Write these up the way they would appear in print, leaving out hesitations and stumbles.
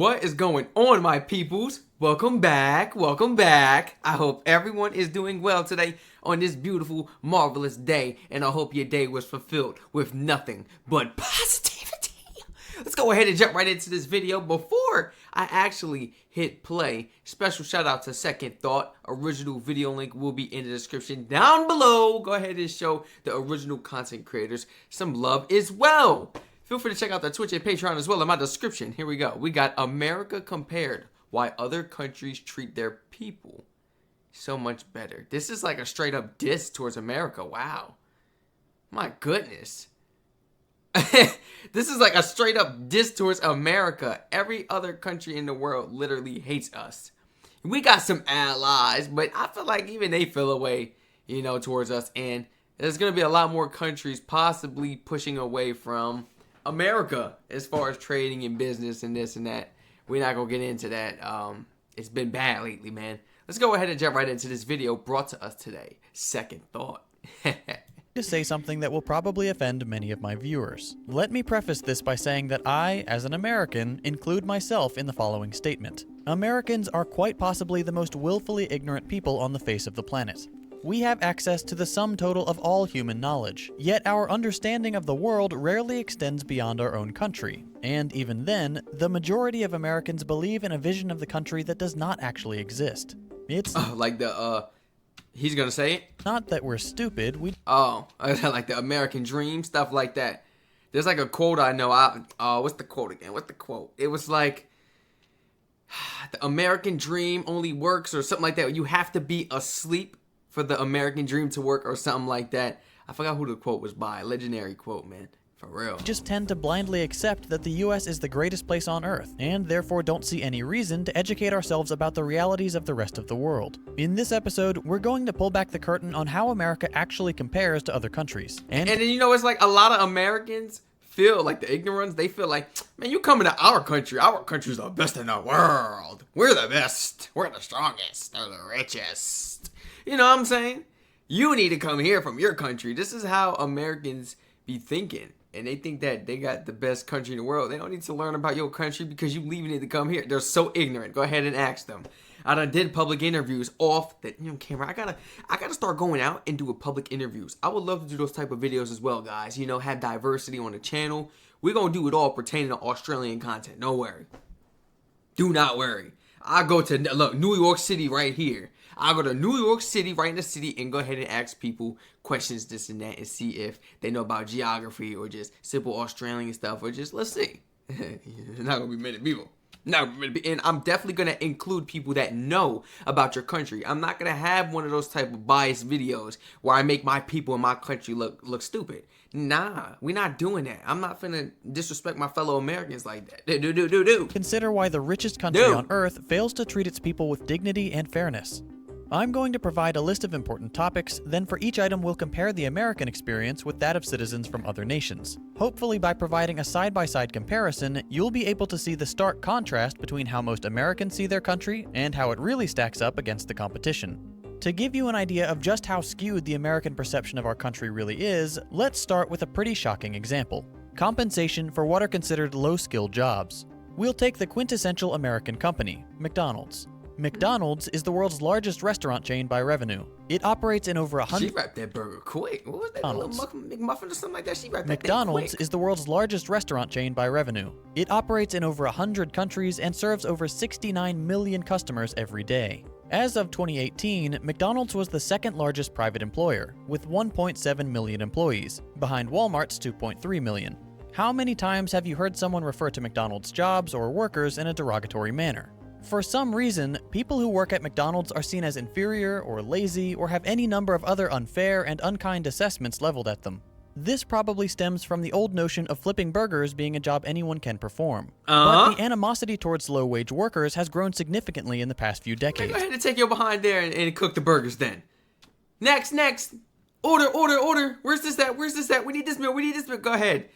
What is going on, my peoples? Welcome back. Welcome back. I hope everyone is doing well today on this beautiful, marvelous day. And I hope your day was fulfilled with nothing but positivity. Let's go ahead and jump right into this video. Before I actually hit play, special shout out to Second Thought. Original video link will be in the description down below. Go ahead and show the original content creators some love as well. Feel free to check out the Twitch and Patreon as well in my description. Here we go. We got America compared. Why other countries treat their people so much better. This is like a straight up diss towards America. Wow. My goodness. This is like a straight up diss towards America. Every other country in the world literally hates us. We got some allies, but I feel like even they feel away, towards us. And there's going to be a lot more countries possibly pushing away from America as far as trading and business and this and that. We're not going to get into that. It's been bad lately, man. Let's go ahead and jump right into this video brought to us today. Second Thought. To say something that will probably offend many of my viewers. Let me preface this by saying that I, as an American, include myself in the following statement. Americans are quite possibly the most willfully ignorant people on the face of the planet. We have access to the sum total of all human knowledge, yet our understanding of the world rarely extends beyond our own country. And even then, the majority of Americans believe in a vision of the country that does not actually exist. It's he's gonna say it? Not that we're stupid, like the American dream, stuff like that. There's like a quote I know. What's the quote again? What's the quote? It was like, the American dream only works or something like that. You have to be asleep for the American dream to work or something like that. I forgot who the quote was by. Legendary quote, man. For real. Just tend to blindly accept that the US is the greatest place on Earth, and therefore don't see any reason to educate ourselves about the realities of the rest of the world. In this episode, we're going to pull back the curtain on how America actually compares to other countries. And then it's like a lot of Americans feel like the ignorance. They feel like, man, you coming to our country. Our country's the best in the world. We're the best. We're the strongest. They're the richest. You know what I'm saying? You need to come here from your country. This is how Americans be thinking. And they think that they got the best country in the world. They don't need to learn about your country because you leaving it to come here. They're so ignorant. Go ahead and ask them. I done did public interviews off the camera. I gotta start going out and do public interviews. I would love to do those type of videos as well, guys. Have diversity on the channel. We're gonna do it all pertaining to Australian content. Don't worry. Do not worry. I go to, look, New York City right here. I'll go to New York City, right in the city, and go ahead and ask people questions, this and that, and see if they know about geography or just simple Australian stuff, or just, let's see. There's not going to be many people. And I'm definitely going to include people that know about your country. I'm not going to have one of those type of biased videos where I make my people in my country look stupid. Nah, we're not doing that. I'm not finna disrespect my fellow Americans like that. Consider why the richest country on Earth fails to treat its people with dignity and fairness. I'm going to provide a list of important topics, then for each item we'll compare the American experience with that of citizens from other nations. Hopefully by providing a side-by-side comparison, you'll be able to see the stark contrast between how most Americans see their country and how it really stacks up against the competition. To give you an idea of just how skewed the American perception of our country really is, let's start with a pretty shocking example. Compensation for what are considered low-skilled jobs. We'll take the quintessential American company, McDonald's. McDonald's is the world's largest restaurant chain by revenue. It operates in over 100... She wrapped that burger quick. What was that? Little McMuffin or something like that? She wrapped that McDonald's quick. is the world's largest restaurant chain by revenue. It operates in over 100 countries and serves over 69 million customers every day. As of 2018, McDonald's was the second largest private employer, with 1.7 million employees, behind Walmart's 2.3 million. How many times have you heard someone refer to McDonald's jobs or workers in a derogatory manner? For some reason, people who work at McDonald's are seen as inferior or lazy or have any number of other unfair and unkind assessments leveled at them. This probably stems from the old notion of flipping burgers being a job anyone can perform. But the animosity towards low-wage workers has grown significantly in the past few decades. Go ahead and take your behind there and cook the burgers then. Next. Order. Where's this at? We need this meal. Go ahead.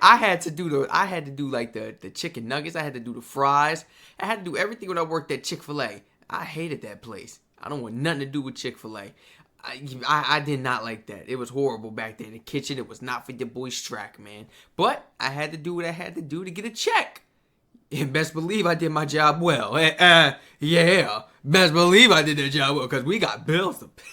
I had to do like the chicken nuggets. I had to do the fries. I had to do everything when I worked at Chick-fil-A. I hated that place. I don't want nothing to do with Chick-fil-A. I did not like that. It was horrible back there in the kitchen. It was not for your boy Strac, man. But I had to do what I had to do to get a check. And best believe I did my job well. Yeah, best believe I did the job well because we got bills to pay.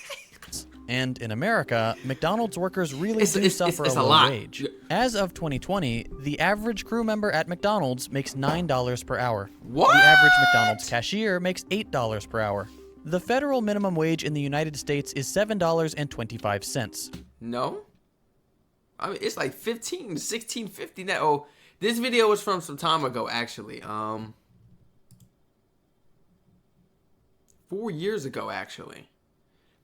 And in America, McDonald's workers really do suffer it's a a low lot. wage. As of 2020, the average crew member at McDonald's makes $9 per hour. What? The average McDonald's cashier makes $8 per hour. The federal minimum wage in the United States is $7.25. No, I mean it's like 15, 16.50 now. Oh, this video was from some time ago, actually. 4 years ago, actually.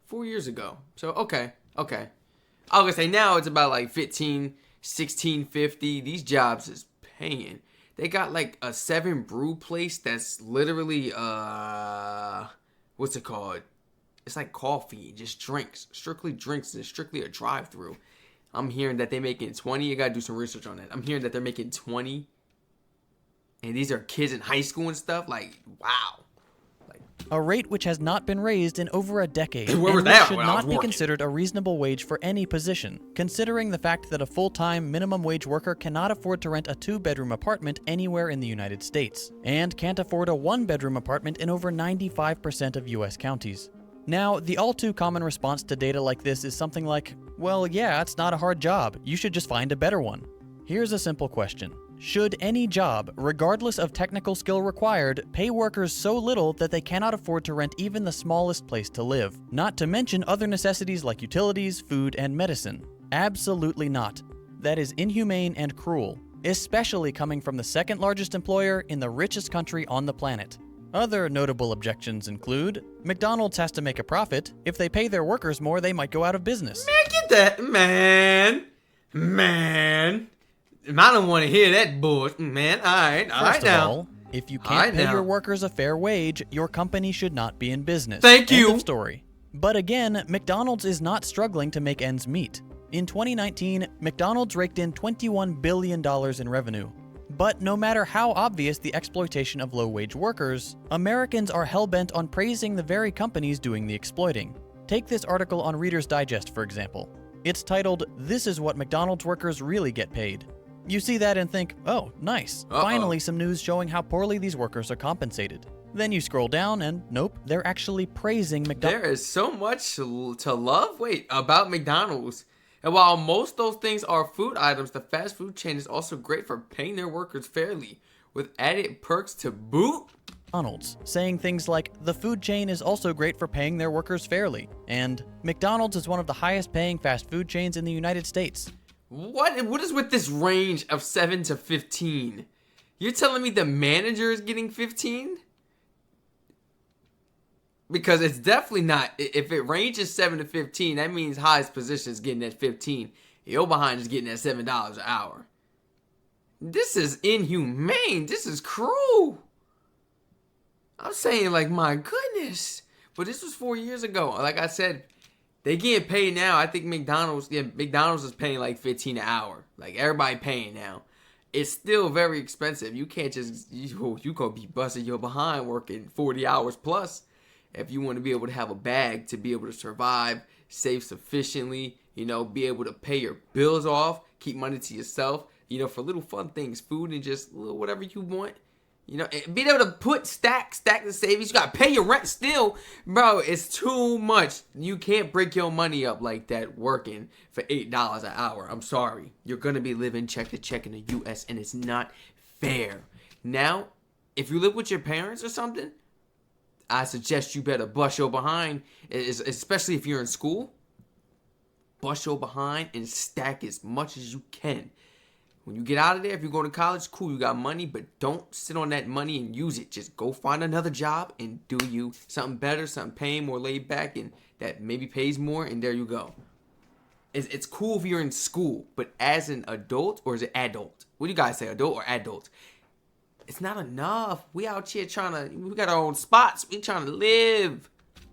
4 years ago. So okay. I was gonna say now it's about like 15, 16.50. These jobs is paying. They got like a 7 brew place that's literally what's it called? It's like coffee, just drinks, strictly drinks. It's strictly a drive-through. I'm hearing that they're making 20. You gotta do some research on that. I'm hearing that they're making 20, and these are kids in high school and stuff. Like, wow. A rate which has not been raised in over a decade, Where and was which that should when I was not be working? considered a reasonable wage for any position, considering the fact that a full-time minimum wage worker cannot afford to rent a 2-bedroom apartment anywhere in the United States, and can't afford a 1-bedroom apartment in over 95% of U.S. counties. Now, the all-too-common response to data like this is something like, well, yeah, it's not a hard job, you should just find a better one. Here's a simple question. Should any job, regardless of technical skill required, pay workers so little that they cannot afford to rent even the smallest place to live? Not to mention other necessities like utilities, food, and medicine. Absolutely not. That is inhumane and cruel, especially coming from the second largest employer in the richest country on the planet. Other notable objections include, McDonald's has to make a profit. If they pay their workers more, they might go out of business. Man, get that, man. I don't want to hear that bullshit, man. All right First of now. all, if you All right can't pay now. your workers a fair wage, your company should not be in business. Thank End you. of story. But again, McDonald's is not struggling to make ends meet. In 2019, McDonald's raked in $21 billion in revenue. But no matter how obvious the exploitation of low-wage workers, Americans are hell-bent on praising the very companies doing the exploiting. Take this article on Reader's Digest, for example. It's titled, "This is what McDonald's workers really get paid." You see that and think, oh, nice. Finally some news showing how poorly these workers are compensated. Then you scroll down and nope, they're actually praising McDonald's. There is so much to love. Wait, about McDonald's. And while most of those things are food items, the fast food chain is also great for paying their workers fairly, with added perks to boot. McDonald's, saying things like, the food chain is also great for paying their workers fairly, and McDonald's is one of the highest paying fast food chains in the United States. What is with this range of 7 to 15? You're telling me the manager is getting 15? Because it's definitely not. If it ranges 7 to 15, that means highest position is getting at 15. Your behind is getting at $7 an hour. This is inhumane. This is cruel. I'm saying, like, my goodness. But this was 4 years ago. Like I said, they getting paid now. I think McDonald's is paying like 15 an hour. Like, everybody paying now. It's still very expensive. You can't just, you gonna be busting your behind working 40 hours plus if you want to be able to have a bag to be able to survive, save sufficiently, be able to pay your bills off, keep money to yourself, for little fun things, food and just little whatever you want. And being able to stack the savings. You gotta pay your rent still. Bro, it's too much. You can't break your money up like that working for $8 an hour. I'm sorry. You're gonna be living check to check in the US and it's not fair. Now, if you live with your parents or something, I suggest you better bust your behind, especially if you're in school. Bust your behind and stack as much as you can. When you get out of there, if you go to college, cool, you got money, but don't sit on that money and use it. Just go find another job and do you something better, something paying more laid back and that maybe pays more, and there you go. It's cool if you're in school, but as an adult, or is it adult? What do you guys say, adult or adult? It's not enough. We out here we got our own spots. We trying to live.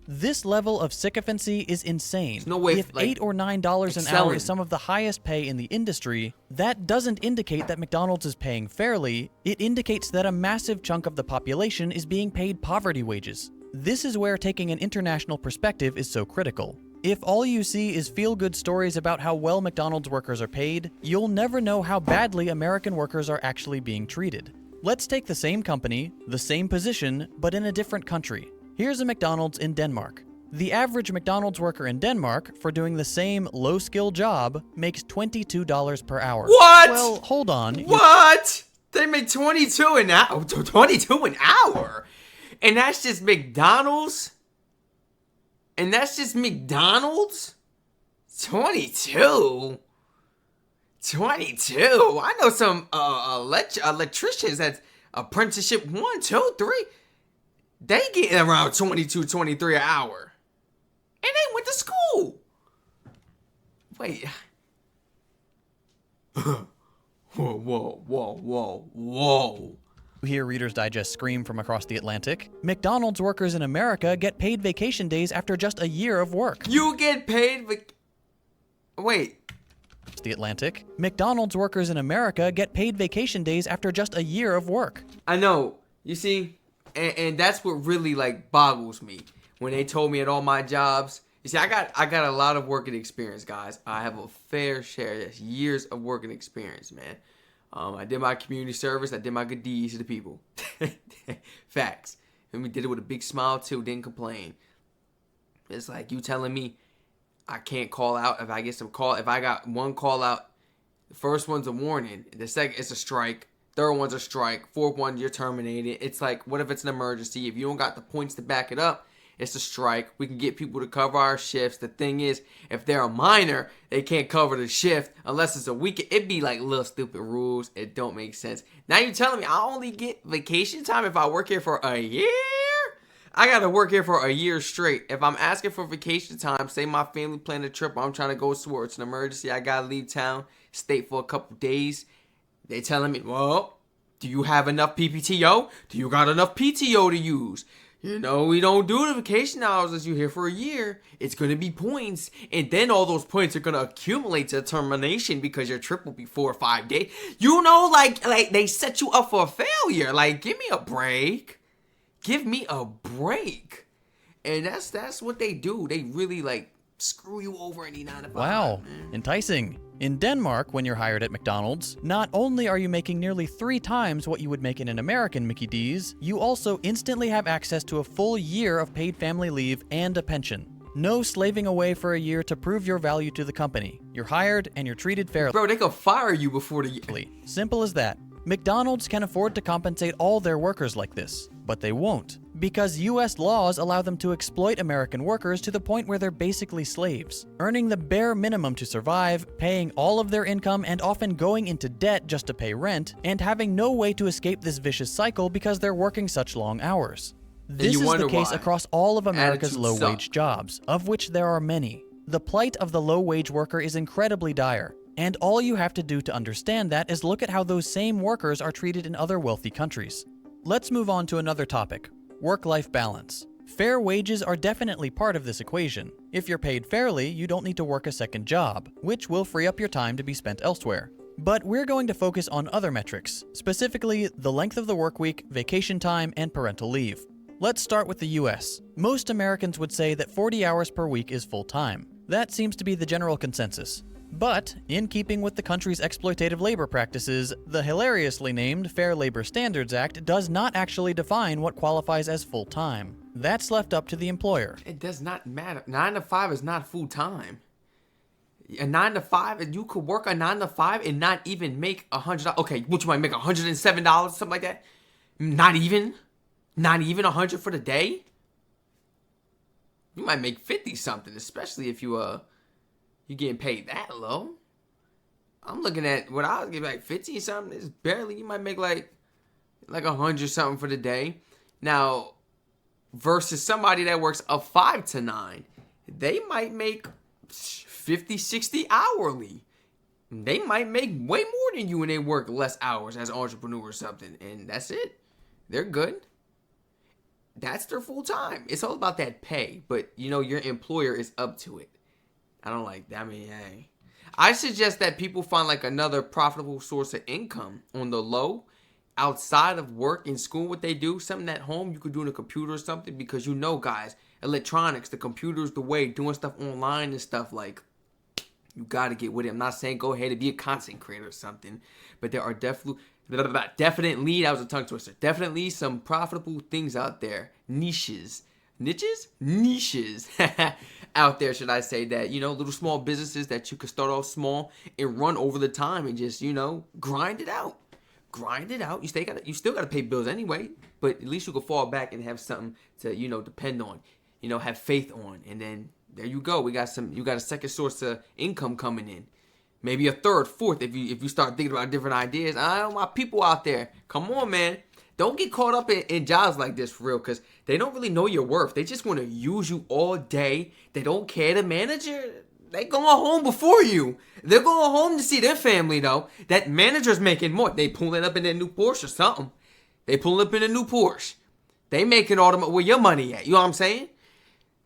This level of sycophancy is insane. There's no way, if $8 or $9 an hour is some of the highest pay in the industry, that doesn't indicate that McDonald's is paying fairly. It indicates that a massive chunk of the population is being paid poverty wages. This is where taking an international perspective is so critical. If all you see is feel-good stories about how well McDonald's workers are paid, you'll never know how badly American workers are actually being treated. Let's take the same company, the same position, but in a different country. Here's a McDonald's in Denmark. The average McDonald's worker in Denmark, for doing the same low-skill job, makes $22 per hour. What? Well, hold on. What? They make 22 an hour? 22 an hour? And that's just McDonald's? And that's just McDonald's? 22? 22? I know some electricians that's apprenticeship 1, 2, 3. They get around 22, 23 an hour. And they went to school. Wait. Whoa. You hear Reader's Digest scream from across the Atlantic. McDonald's workers in America get paid vacation days after just a year of work. You get paid Wait. The Atlantic. McDonald's workers in America get paid vacation days after just a year of work. I know. You see, and that's what really like boggles me when they told me at all my jobs. You see, I got a lot of working experience, guys. I have a fair share. That's years of working experience, man. I did my community service. I did my good deeds to the people. Facts. And we did it with a big smile too. Didn't complain. It's like you telling me I can't call out if I get some call. If I got one call out, the first one's a warning. The second, it's a strike. Third one's a strike. Fourth one, you're terminated. It's like, what if it's an emergency? If you don't got the points to back it up, it's a strike. We can get people to cover our shifts. The thing is, if they're a minor, they can't cover the shift unless it's a weekend. It'd be like little stupid rules. It don't make sense. Now you're telling me I only get vacation time if I work here for a year? I gotta work here for a year straight. If I'm asking for vacation time, say my family planned a trip, or I'm trying to go somewhere, it's an emergency, I gotta leave town, stay for a couple days. They telling me, well, do you have enough PPTO? Do you got enough PTO to use? You know, we don't do the vacation hours as you're here for a year. It's going to be points. And then all those points are going to accumulate to termination because your trip will be 4 or 5 days. You know, like they set you up for a failure. Like, give me a break. Give me a break. And that's what they do. They really, like, screw you over any 9 to 5. Wow, man. enticing. In Denmark, when you're hired at McDonald's, not only are you making nearly 3 times what you would make in an American Mickey D's, you also instantly have access to a full year of paid family leave and a pension. No slaving away for a year to prove your value to the company. You're hired and you're treated fairly. Bro, they could fire you before the year. Simple as that. McDonald's can afford to compensate all their workers like this, but they won't, because US laws allow them to exploit American workers to the point where they're basically slaves, earning the bare minimum to survive, paying all of their income and often going into debt just to pay rent, and having no way to escape this vicious cycle because they're working such long hours. This is the case across all of America's low-wage jobs, of which there are many. The plight of the low-wage worker is incredibly dire. And all you have to do to understand that is look at how those same workers are treated in other wealthy countries. Let's move on to another topic, work-life balance. Fair wages are definitely part of this equation. If you're paid fairly, you don't need to work a second job, which will free up your time to be spent elsewhere. But we're going to focus on other metrics, specifically the length of the work week, vacation time, and parental leave. Let's start with the US. Most Americans would say that 40 hours per week is full-time. That seems to be the general consensus. But, in keeping with the country's exploitative labor practices, the hilariously named Fair Labor Standards Act does not actually define what qualifies as full-time. That's left up to the employer. It does not matter. 9 to 5 is not full-time. A 9 to 5, you could work a 9 to 5 and not even make $100. Okay, what you might make $107, something like that? Not even 100 for the day? You might make 50 something, especially if you're getting paid that low. I'm looking at what I was getting like 50 something. It's barely, you might make like 100 something for the day. Now, versus somebody that works a 5 to 9, they might make 50, 60 hourly. They might make way more than you when they work less hours as an entrepreneur or something. And that's it. They're good. That's their full time. It's all about that pay. But, you know, your employer is up to it. I don't like that. I mean, hey. I suggest that people find like another profitable source of income on the low outside of work and school. What they do, something at home you could do on a computer or something, because you know, guys, electronics, the computer's the way. Doing stuff online and stuff, like, you got to get with it. I'm not saying go ahead and be a content creator or something, but there are definitely Definite lead. That was a tongue twister. Definitely some profitable things out there. Niches out there, should I say, that, little small businesses that you could start off small and run over the time and just, grind it out. You still gotta pay bills anyway, but at least you can fall back and have something to, depend on, have faith on. And then there you go. You got a second source of income coming in. Maybe a third, fourth, if you start thinking about different ideas. My people out there, come on, man. Don't get caught up in jobs like this for real, because they don't really know your worth. They just want to use you all day. They don't care. The manager, they going home before you. They're going home to see their family, though. That manager's making more. They pulling up in their new Porsche or something. They pulling up in a new Porsche. They making all the where your money at. You know what I'm saying?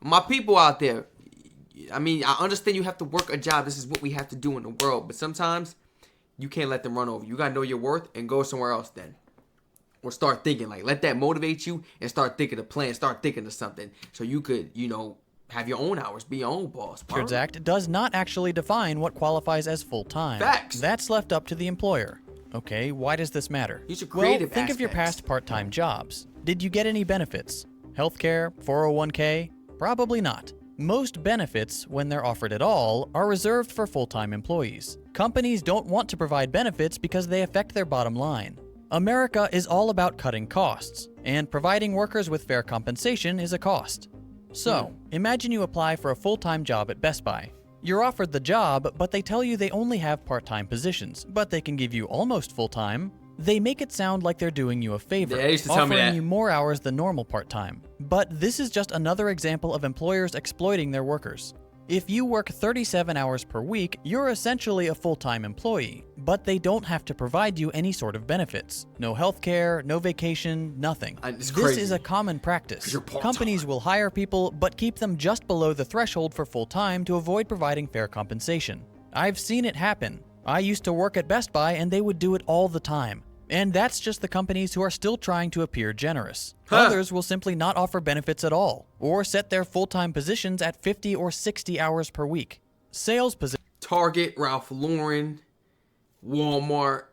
My people out there, I mean, I understand you have to work a job. This is what we have to do in the world. But sometimes you can't let them run over you. You got to know your worth and go somewhere else then. Or start thinking. Let that motivate you and start thinking of plans. Start thinking of something so you could, have your own hours, be your own boss. Standards Act does not actually define what qualifies as full-time. Facts. That's left up to the employer. Okay, why does this matter? Use your creative Well, think of your past part-time jobs. Did you get any benefits? Healthcare, 401k? Probably not. Most benefits, when they're offered at all, are reserved for full-time employees. Companies don't want to provide benefits because they affect their bottom line. America is all about cutting costs, and providing workers with fair compensation is a cost. So, imagine you apply for a full-time job at Best Buy. You're offered the job, but they tell you they only have part-time positions, but they can give you almost full-time. They make it sound like they're doing you a favor, they used to tell me offering that. you more hours than normal part-time. But this is just another example of employers exploiting their workers. If you work 37 hours per week, you're essentially a full-time employee, but they don't have to provide you any sort of benefits. No healthcare, no vacation, nothing. It's This crazy. is a common practice. You're part-time. Companies will hire people, but keep them just below the threshold for full-time to avoid providing fair compensation. I've seen it happen. I used to work at Best Buy and they would do it all the time. And that's just the companies who are still trying to appear generous. Others will simply not offer benefits at all, or set their full-time positions at 50 or 60 hours per week. Sales positions Target, Ralph Lauren, Walmart,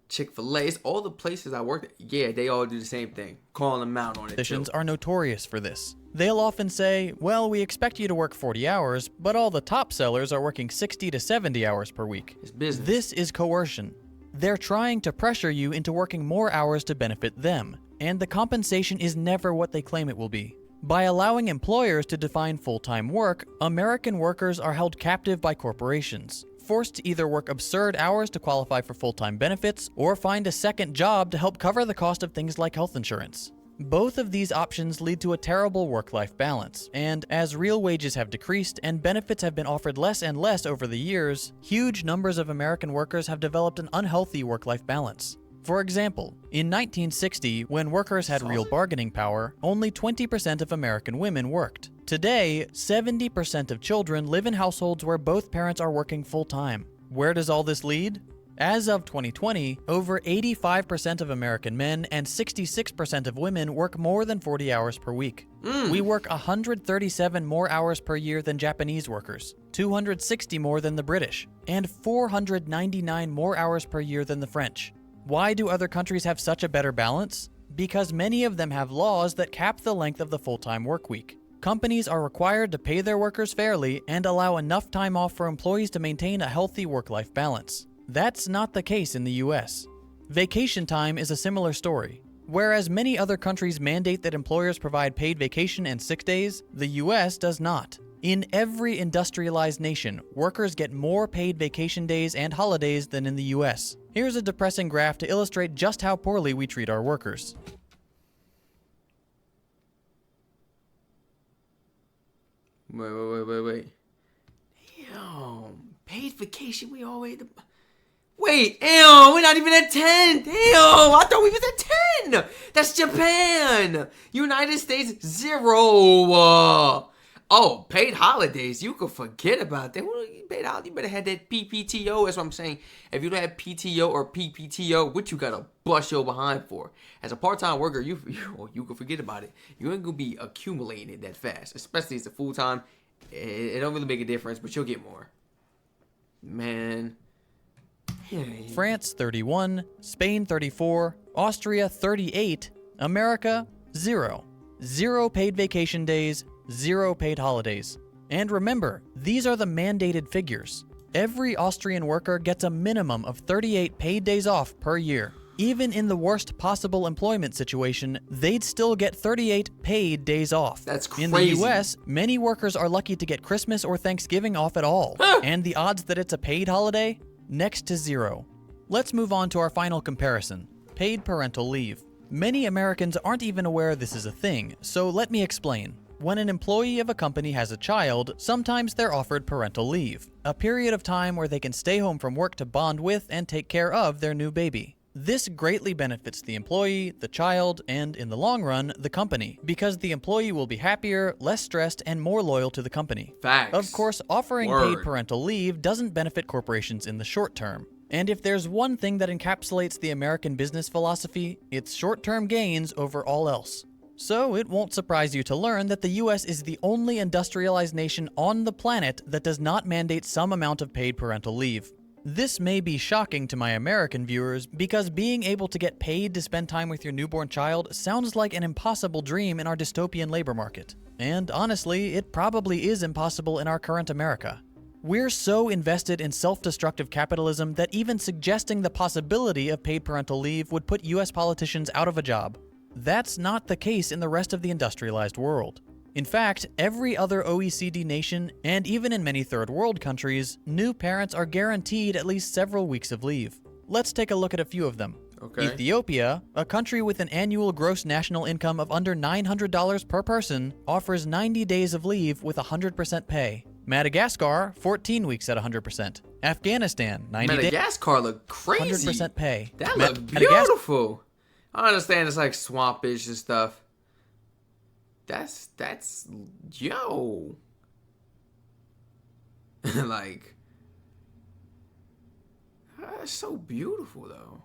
Chick-fil-A, it's all the places I worked at. Yeah, they all do the same thing. Calling them out on it too. are notorious for this. They'll often say, well, we expect you to work 40 hours, but all the top sellers are working 60 to 70 hours per week. It's business. This is coercion. They're trying to pressure you into working more hours to benefit them, and the compensation is never what they claim it will be. By allowing employers to define full-time work, American workers are held captive by corporations, forced to either work absurd hours to qualify for full-time benefits or find a second job to help cover the cost of things like health insurance. Both of these options lead to a terrible work-life balance, and as real wages have decreased and benefits have been offered less and less over the years, huge numbers of American workers have developed an unhealthy work-life balance. For example, in 1960, when workers had real bargaining power, only 20% of American women worked. Today, 70% of children live in households where both parents are working full-time. Where does all this lead? As of 2020, over 85% of American men and 66% of women work more than 40 hours per week. We work 137 more hours per year than Japanese workers, 260 more than the British, and 499 more hours per year than the French. Why do other countries have such a better balance? Because many of them have laws that cap the length of the full-time work week. Companies are required to pay their workers fairly and allow enough time off for employees to maintain a healthy work-life balance. That's not the case in the US. Vacation time is a similar story. Whereas many other countries mandate that employers provide paid vacation and sick days, the US does not. In every industrialized nation, workers get more paid vacation days and holidays than in the US. Here's a depressing graph to illustrate just how poorly we treat our workers. Wait. Damn. Paid vacation, we always... Wait, ew, we're not even at 10. Ew, I thought we was at 10. That's Japan. United States, 0. Oh, paid holidays. You could forget about that. Well, you better have that PPTO. That's what I'm saying. If you don't have PTO or PPTO, what you gotta bust your behind for? As a part-time worker, you can forget about it. You ain't gonna be accumulating it that fast. Especially as a full-time. It don't really make a difference, but you'll get more. Man. France 31, Spain 34, Austria 38, America 0. 0 paid vacation days, 0 paid holidays. And remember, these are the mandated figures. Every Austrian worker gets a minimum of 38 paid days off per year. Even in the worst possible employment situation, they'd still get 38 paid days off. That's crazy. In the US, many workers are lucky to get Christmas or Thanksgiving off at all. And the odds that it's a paid holiday? Next to 0. Let's move on to our final comparison, paid parental leave. Many Americans aren't even aware this is a thing, so let me explain. When an employee of a company has a child, sometimes they're offered parental leave, a period of time where they can stay home from work to bond with and take care of their new baby. This greatly benefits the employee, the child, and, in the long run, the company, because the employee will be happier, less stressed, and more loyal to the company. Facts. Of course, offering Word. paid parental leave doesn't benefit corporations in the short term. And if there's one thing that encapsulates the American business philosophy, it's short-term gains over all else. So it won't surprise you to learn that the US is the only industrialized nation on the planet that does not mandate some amount of paid parental leave. This may be shocking to my American viewers because being able to get paid to spend time with your newborn child sounds like an impossible dream in our dystopian labor market. And honestly, it probably is impossible in our current America. We're so invested in self-destructive capitalism that even suggesting the possibility of paid parental leave would put US politicians out of a job. That's not the case in the rest of the industrialized world. In fact, every other OECD nation, and even in many third world countries, new parents are guaranteed at least several weeks of leave. Let's take a look at a few of them. Okay. Ethiopia, a country with an annual gross national income of under $900 per person, offers 90 days of leave with 100% pay. Madagascar, 14 weeks at 100%. Afghanistan, 90 days. Madagascar look crazy. 100% pay. That look beautiful. I understand it's like swampish and stuff. That's yo. Like, that's so beautiful though.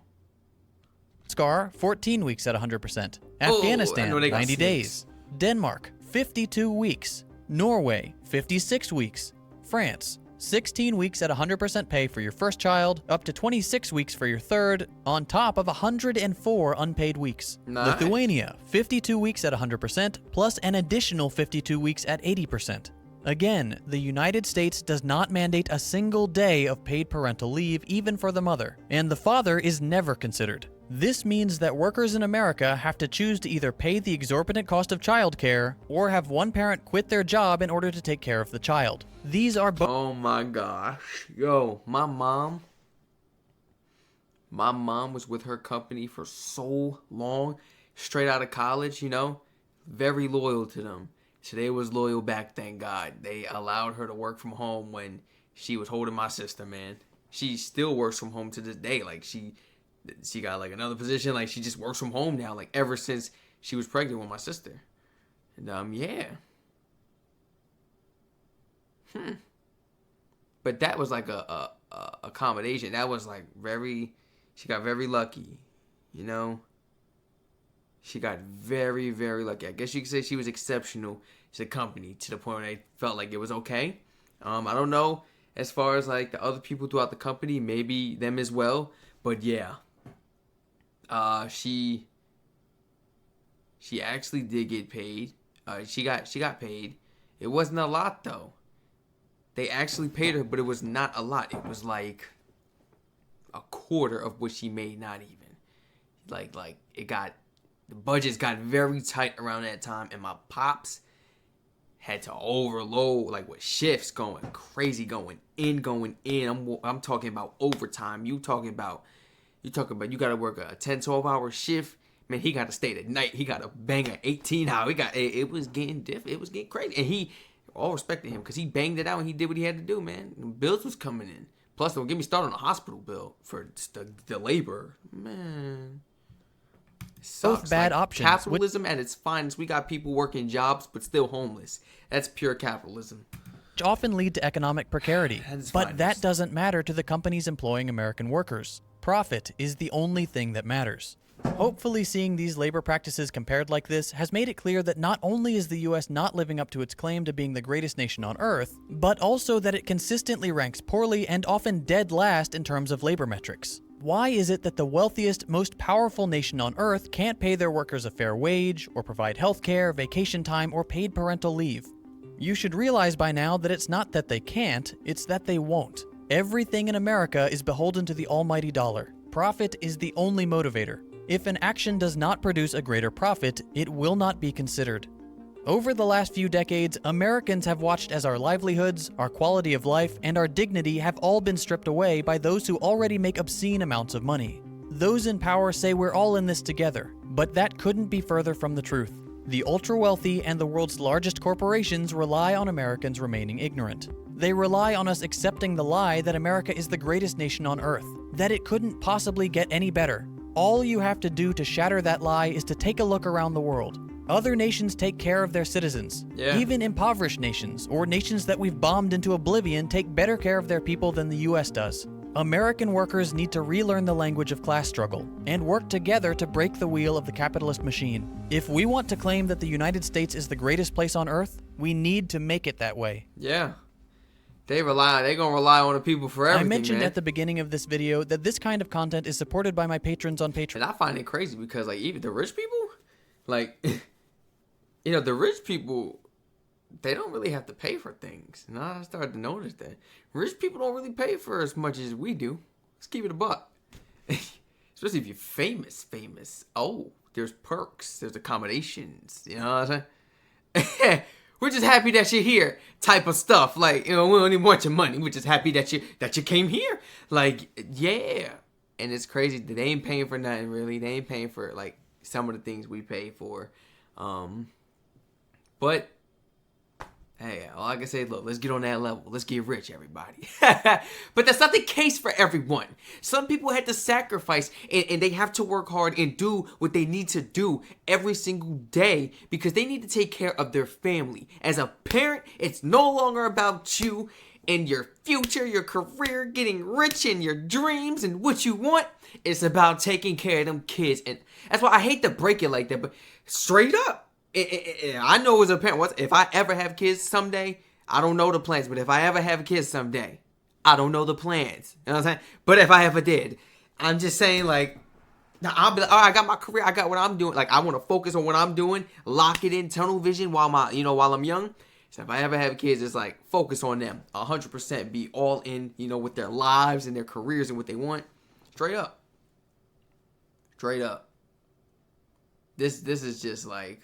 Scar, 14 weeks at 100%. Afghanistan, 90 days. Denmark, 52 weeks. Norway, 56 weeks. France, 16 weeks at 100% pay for your first child, up to 26 weeks for your third, on top of 104 unpaid weeks. Nice. Lithuania, 52 weeks at 100%, plus an additional 52 weeks at 80%. Again, the United States does not mandate a single day of paid parental leave even for the mother, and the father is never considered. This means that workers in America have to choose to either pay the exorbitant cost of childcare or have one parent quit their job in order to take care of the child. These are both. Oh my gosh. Yo, my mom was with her company for so long, straight out of college, you know, very loyal to them. So they was loyal back, thank God. They allowed her to work from home when she was holding my sister, man. She still works from home to this day. Like, she got like another position. Like, she just works from home now, like ever since she was pregnant with my sister. And yeah. But that was like a accommodation. That was like she got very lucky, you know. She got very, very lucky. I guess you could say she was exceptional to the company to the point where they felt like it was okay. I don't know as far as like the other people throughout the company, maybe them as well. But yeah, she actually did get paid. She got paid. It wasn't a lot though. They actually paid her, but it was not a lot. It was like a quarter of what she made, not even. Like the budgets got very tight around that time, and my pops had to overload, like with shifts going crazy, going in. I'm talking about overtime. You talking about you got to work a 10, 12-hour shift. Man, he got to stay at night. He got to bang an 18-hour. It was getting it was getting crazy, and he, all respect to him, because he banged it out and he did what he had to do, man. And bills was coming in. Plus, don't get me started on a hospital bill for the labor, man. Sucks. Both bad like, options. Capitalism at its finest. We got people working jobs but still homeless. That's pure capitalism. Which often lead to economic precarity. But that doesn't matter to the companies employing American workers. Profit is the only thing that matters. Hopefully, seeing these labor practices compared like this has made it clear that not only is the US not living up to its claim to being the greatest nation on Earth, but also that it consistently ranks poorly and often dead last in terms of labor metrics. Why is it that the wealthiest, most powerful nation on Earth can't pay their workers a fair wage, or provide healthcare, vacation time, or paid parental leave? You should realize by now that it's not that they can't, it's that they won't. Everything in America is beholden to the almighty dollar. Profit is the only motivator. If an action does not produce a greater profit, it will not be considered. Over the last few decades, Americans have watched as our livelihoods, our quality of life, and our dignity have all been stripped away by those who already make obscene amounts of money. Those in power say we're all in this together, but that couldn't be further from the truth. The ultra-wealthy and the world's largest corporations rely on Americans remaining ignorant. They rely on us accepting the lie that America is the greatest nation on Earth, that it couldn't possibly get any better. All you have to do to shatter that lie is to take a look around the world. Other nations take care of their citizens. Yeah. Even impoverished nations, or nations that we've bombed into oblivion, take better care of their people than the US does. American workers need to relearn the language of class struggle and work together to break the wheel of the capitalist machine. If we want to claim that the United States is the greatest place on Earth, we need to make it that way. Yeah. They gonna rely on the people for everything, I mentioned man. at the beginning of this video that this kind of content is supported by my patrons on Patreon. And I find it crazy because, like, even the rich people, like, you know, the rich people, they don't really have to pay for things. And I started to notice that. Rich people don't really pay for as much as we do. Let's keep it a buck. Especially if you're famous. Oh, there's perks. There's accommodations. You know what I'm saying? We're just happy that you're here type of stuff. Like, you know, we don't even want your money. We're just happy that you came here. Like, yeah. And it's crazy that they ain't paying for nothing, really. They ain't paying for, like, some of the things we pay for. But, hey, all I can say is, look, let's get on that level. Let's get rich, everybody. But that's not the case for everyone. Some people had to sacrifice, and they have to work hard and do what they need to do every single day because they need to take care of their family. As a parent, it's no longer about you and your future, your career, getting rich, and your dreams and what you want. It's about taking care of them kids. And that's why I hate to break it like that, but straight up. I know as a parent, if I ever have kids someday, I don't know the plans. But if I ever have kids someday, I don't know the plans. You know what I'm saying? But if I ever did, I'm just saying, like, now I'll be like, all right, I got my career, I got what I'm doing. Like, I want to focus on what I'm doing, lock it in, tunnel vision while I'm young. So if I ever have kids, it's like focus on them, 100%, be all in, with their lives and their careers and what they want. Straight up. This is just like.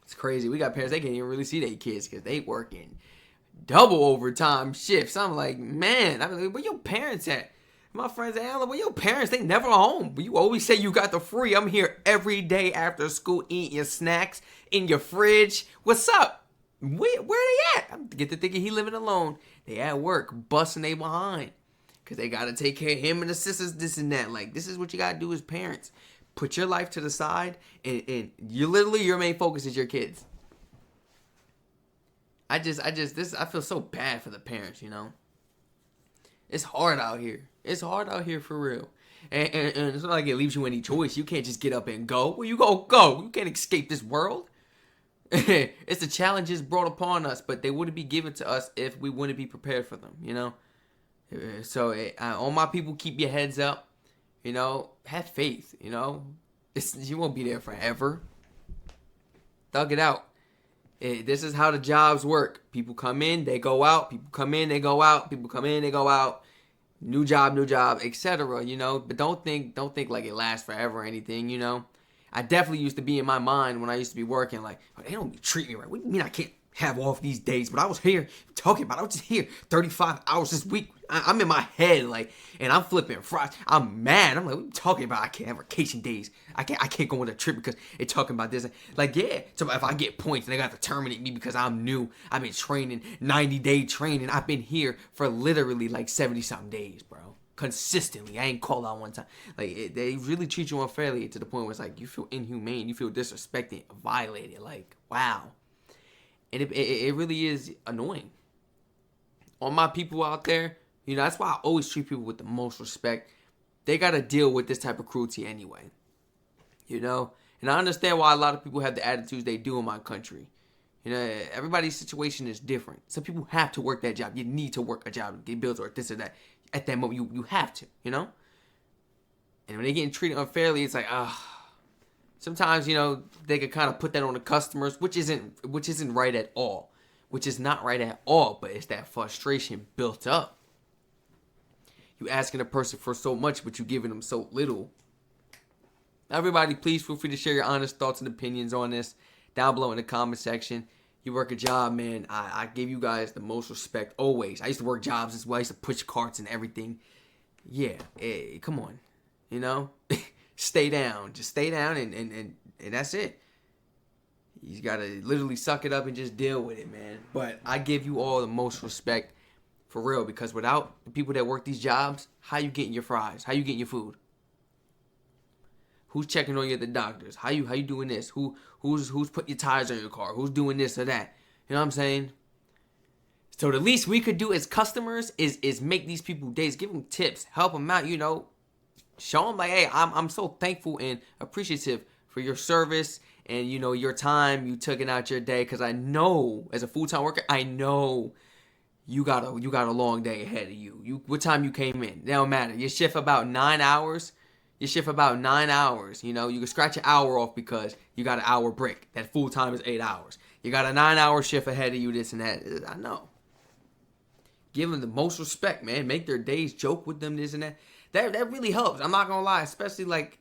It's crazy. We got parents, they can't even really see their kids because they working double overtime shifts. I'm like, man, where your parents at? My friends, Alan, where your parents? They never home. You always say you got the free. I'm here every day after school eating your snacks in your fridge. What's up? Where they at? I get to thinking he living alone. They at work, busting they behind because they got to take care of him and the sisters, this and that. Like, this is what you got to do as parents. Put your life to the side, and your main focus is your kids. I feel so bad for the parents, It's hard out here. It's hard out here for real. And it's not like it leaves you any choice. You can't just get up and go. Well, you go. You can't escape this world. It's the challenges brought upon us, but they wouldn't be given to us if we wouldn't be prepared for them, So, all my people, keep your heads up. Have faith, you won't be there forever. Thug it out. This is how the jobs work. People come in, they go out. People come in, they go out. People come in, they go out. New job, etc. But don't think like it lasts forever or anything, I definitely used to be in my mind when I used to be working like, oh, they don't treat me right. What do you mean I can't have off these days? But I was here talking about, I was just here 35 hours this week. I'm in my head, like, and I'm flipping fries. I'm mad. I'm like, what are you talking about? I can't have vacation days. I can't go on a trip because they're talking about this. Like, yeah. So if I get points and they got to terminate me because I'm new, I've been training, 90-day training. I've been here for literally like 70-something days, bro. Consistently. I ain't called out one time. Like, they really treat you unfairly to the point where it's like, you feel inhumane. You feel disrespected, violated. Like, wow. And it really is annoying. All my people out there, that's why I always treat people with the most respect. They got to deal with this type of cruelty anyway. You know, and I understand why a lot of people have the attitudes they do in my country. You know, everybody's situation is different. Some people have to work that job. You need to work a job to get bills or this or that. At that moment, you have to, you know? And when they're getting treated unfairly, it's like, sometimes, you know, they could kind of put that on the customers, which isn't right at all. Which is not right at all, but it's that frustration built up. You asking a person for so much, but you giving them so little. Everybody, please feel free to share your honest thoughts and opinions on this down below in the comment section. You work a job, man. I give you guys the most respect always. I used to work jobs as well. I used to push carts and everything. Yeah, come on. You know? Stay down. Just stay down and that's it. You gotta literally suck it up and just deal with it, man. But I give you all the most respect for real, because without the people that work these jobs, how you getting your fries? How you getting your food? Who's checking on you at the doctors? How you doing this? Who's putting your tires on your car? Who's doing this or that? You know what I'm saying? So the least we could do as customers is make these people days, give them tips, help them out, you know. Show them like, hey, I'm so thankful and appreciative for your service and, you know, your time you took it out your day, because I know as a full-time worker, I know you got a long day ahead of you. What time you came in? It don't matter. Your shift about 9 hours. You know, you can scratch an hour off because you got an hour break. That full time is 8 hours. You got a 9-hour shift ahead of you, this and that. I know. Give them the most respect, man. Make their days, joke with them, this and that. That really helps. I'm not gonna lie, especially like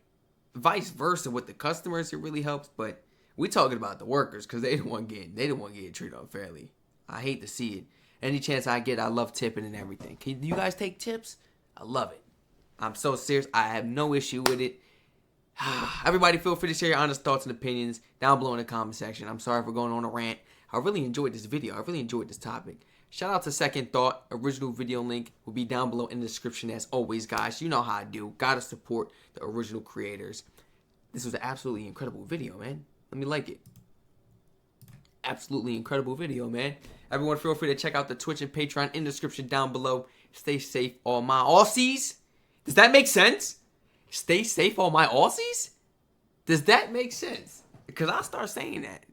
vice versa with the customers. It really helps. But we talking about the workers, because they don't want getting treated unfairly. I hate to see it. Any chance I get, I love tipping and everything. Do you guys take tips? I love it. I'm so serious. I have no issue with it. Everybody feel free to share your honest thoughts and opinions down below in the comment section. I'm sorry for going on a rant. I really enjoyed this video. I really enjoyed this topic. Shout out to Second Thought. Original video link will be down below in the description as always, guys. You know how I do. Gotta support the original creators. This was an absolutely incredible video, man. Let me like it. Absolutely incredible video, man. Everyone feel free to check out the Twitch and Patreon in the description down below. Stay safe, all my Aussies. Does that make sense? Stay safe, all my Aussies? Does that make sense? Because I'll start saying that.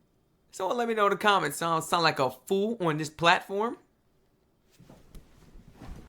Someone let me know in the comments. So I don't sound like a fool on this platform.